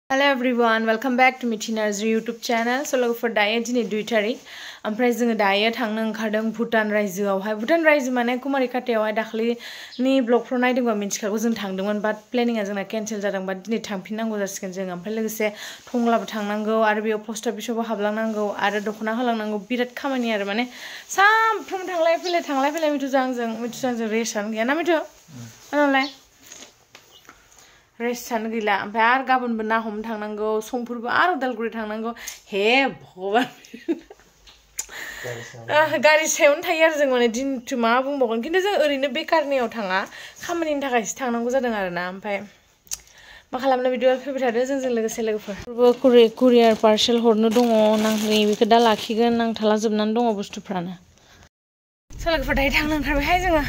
Hello everyone, welcome back to Mithi Narzary YouTube channel. So look for diet in 2 tarik. Oमफ्राय जोङो दायो थांनो ओंखारदों भुटान रायजोआवहाय भुटान रायजो माने कुमारिकाटायावहाय दाखलिनि ब्लगफ्राव नायदोंबा मिन्थिखागौ जों थांदोंमोन बाट प्लेनिंआ जोंना केन्सेल जादों बाट दिनै थांफिननांगौ जासिगोन जों ओमफ्राय लोगोसे टंलाबो थांनांगौ आरो बेयाव पोस्ट अफिसावबो हाबलांनांगौ आरो दख'ना होलांनांगौ बिराद खामानि आरो माने सामफ्रोम थांलाय फैलाय मिथुजों आंजों रेस्टआनो गैया ना मिथु होनलाय रेस्ट जानो गैला ओमफ्राय आरो गाबोनबो ना हमनो थांनांगौ समफोरबो आरो उदालगुरि थांनांगौ हे भगवान गारि सायावनो थायो आरो जों माने दिनथु मा बुंबावगोन खिन्थु जों ओरैनो बेकारनियाव थाङा खामानिनि थाखायसो थांनांगौ जादों आरोना ओमफ्राय मा खालामनो भिडिअ फैबाय थादो जोंजों लोगोसे लोगोफोरबो कुरियार पार्सेल हरनो दङ नांगौ बेखौ दा लाखिगोन नांथाला जोबनानै दङ बुस्थुफ्रानो लोगोफोर दायो थांनो ओंखारबायहाय जोङो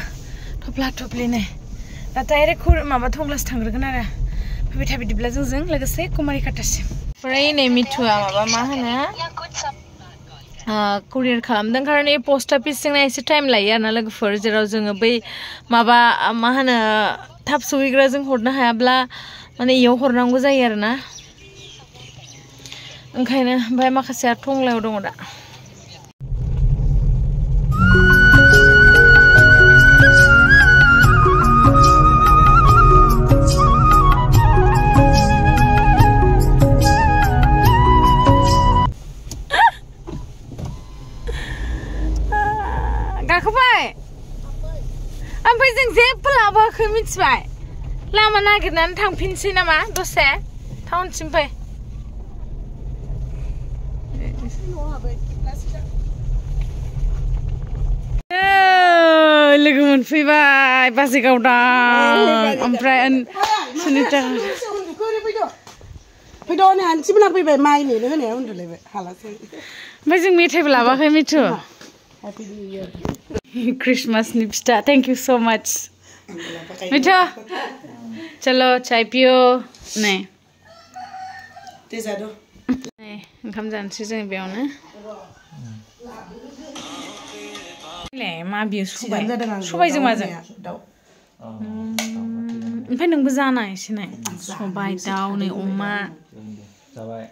थफ्ला थफ्लिनो दा डाइरेक्ट माबा टंलासो थांग्रोगोन आरो फैबाय था बिदिब्ला जोंजों लोगोसे कुमारिकाटासिम ओमफ्राय नै मिथुआ माबा मा होनो कुरियार खालामदों खारन पोस्ट अफिसजोंना एसे टाइम लायो आरोना लोगोफोर जेराव जोङो बै माबा मा होनो थाब सहैग्राजों हरनो हायाब्ला माने इयाव हरनांगौ जायो आरोना ओंखायनो ओमफ्राय माखासेया टंलायाव दङ दा गाखोबाय ओमफ्राय जों जेबो लाबोआखै मिथिबाय लामा नागिरनानै थांफिनसै नामा दसे टाउनसिम फै लोगो मोनफैबाय बाजैगावदां ओमफ्राय सुनिता फैद'नो हानसिमना फैबाय माइ नेनो होनाया उन्दुलायबाय हालासै ओमफ्राय जों मेथाइबो लाबोआखै मिथु Happy New Year. Christmas Nipsta. Thank you so much. Mita. Chalo, chai piyo. Nahi. Tezado. Nahi. Onkam jansi जों बेयावनो. ले मा बियो सबायजों माजों? दाउ. ओमफ्राय नोंबो जाना एसे नाय. सबाय दाउ नै अमा. जाबाय.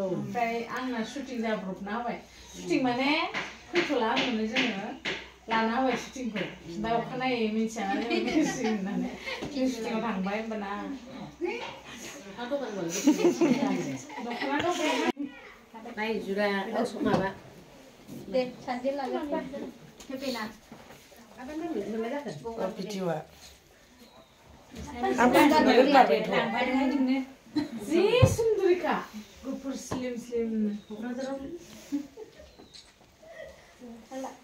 ओमफ्राय आंना शुटिं जाब्रबना होबाय शुटिं माने फैथ'ला होननानै जोङो लाना होबाय शुटिंखौ दा अखानायै मिथिया होननानै जों शुटिंआव थांबाय होमबाना दख'ना नाय जुरा माबा दे सानदे लागोन फैना भिडिअआ जि सुन्दरिखा गुफुर स्लिम स्लिम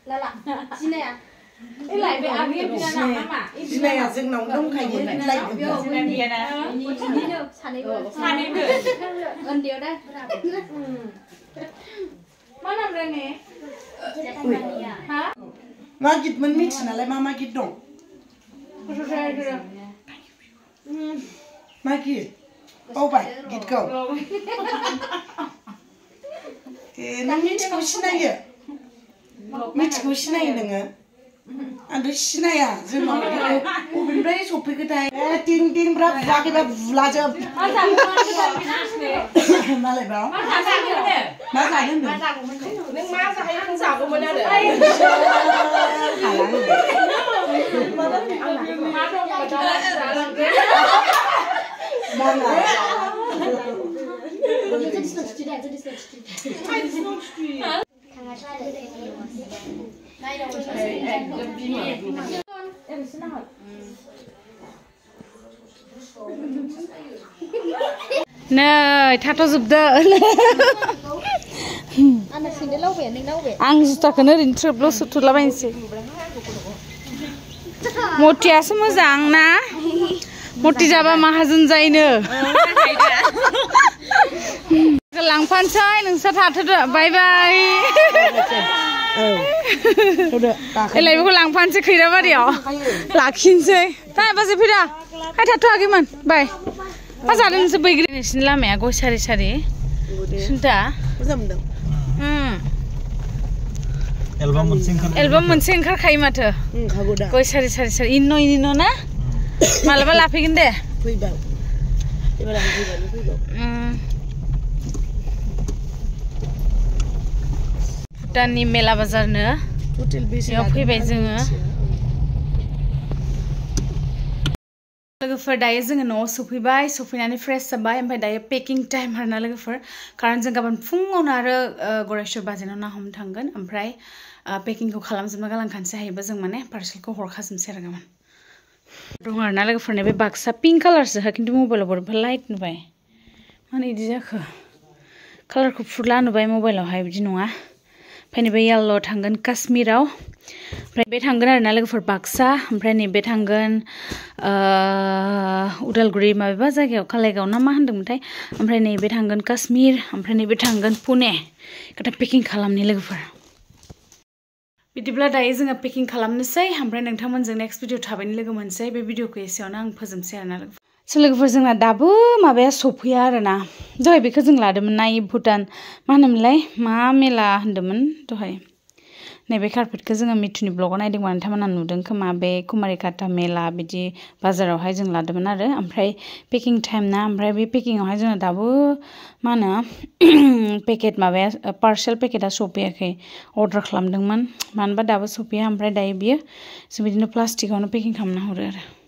लाला जिनाया एलाय बे आगैया बिना नामा जिनाया जोंनाव दंखायो सानैबो उन्दैयाव दा मा नाम रायने हा मा गितमोन मिथि नालाय मा गित दं मा गित बावबाय गितखौ नों मिथिखौ सिनायो नोङो आंथ' सिनाया जोंनाव बबेनिफ्राय सफैखोथाय टिं टिं ब्रा बुवाखैबा बुलाजोब मालायबा मा जागोन नों मा जाहैयो नों जागौमोन आरो नै थाथ'जोबदो आं जुथाखौनो ओरैनो थ्रोबल' सुथ'लाबायनोसै मथियासो मोजां ना मथि जाबा माहाजोन जायोनो लांफानोसै नोंसोर थाथ'दो बाय बाय एलाय बेखौ लांफानोसै खैराबारियाव लाखिनोसै दा बाजै फैदा हाय थाथ'वाखैमोन बाय मा जादों नोंसोर बैग्रि नोंसिनि लामाया गय सारि सारि सुनथा एलबाम मोनसे ओंखारखायो माथो गय सारि सारि सारि इन्न ना मालाबा लाफैगोन दे फैबाय एबार आं फैबाय भुटाननि मेला बाजारनो बेयाव फैबाय जोङो लोगोफोर दायो जोङो न'आव सफैबाय सफैनानै फ्रेश जाबाय ओमफ्राय दायो पेकिं टाइम आरोना लोगोफोर कारण जों गाबोन फुङावनो आरो गरेस्वर बाजेनाव ना हमनो थांगोन ओमफ्राय पेकिंखौ खालामजोबना गालांखानोसै हायोबा जों माने पार्सेलखौ हरखाजोबनोसै आरो गाबोन दङ आरोना लोगोफोरनि बे बाक्सा पिंक कालारसोहा खिन्थु मबाइलाव बोरैबा लाइट नुबाय मानो बिदि जाखो कालारखौ फुरला नुबाय मबाइलावहाय बिदि नङा ओमफ्राय नैबे येल्ल' थांगोन काश्मीराव ओमफ्राय बे थांगोन आरोना लोगोफोर बाक्सा ओमफ्राय नैबे थांगोन उदालगुरि माबेबा जायगायाव कालाइगाव ना मा होनदोंमोनथाय ओमफ्राय नैबे थांगोन काश्मीर ओमफ्राय नैबे थांगोन पुने खोथा पेकिं खालामनि लोगोफोर बिदिब्ला दायो जोङो पेकिं खालामनोसै ओमफ्राय नोंथांमोनजों नेक्स्ट भिडिअ थाबैनो लोगो मोनसै बे भिडिअखौ एसेयावनो आं फोजोबसै आरोना लोगोफोर जोंना दाबो माबाया सफैया आरोना दहाय बेखौ जों लादोंमोन ना भुटान मा होनोमोनलाय मा मेला होनदोंमोन दहाय नैबे कार्पेटखौ जोङो मिथुनि ब्लगाव नायदोंमोन नोंथांमोना नुदों खोमा बे कुमारिकाटा मेला बिदि बाजारावहाय जों लादोंमोन आरो ओमफ्राय पेकिं टाइम ना ओमफ्राय बे पेकिंआवहाय जोङो दाबो मा होनो पेकेट माबाया पार्सेल पेकेटा सफैयाखै अर्डार खालामदोंमोन मानोबा दाबो सफैया ओमफ्राय दायो बियो जों बिदिनो प्लास्टिकआवनो पेकिं खालामना हरो आरो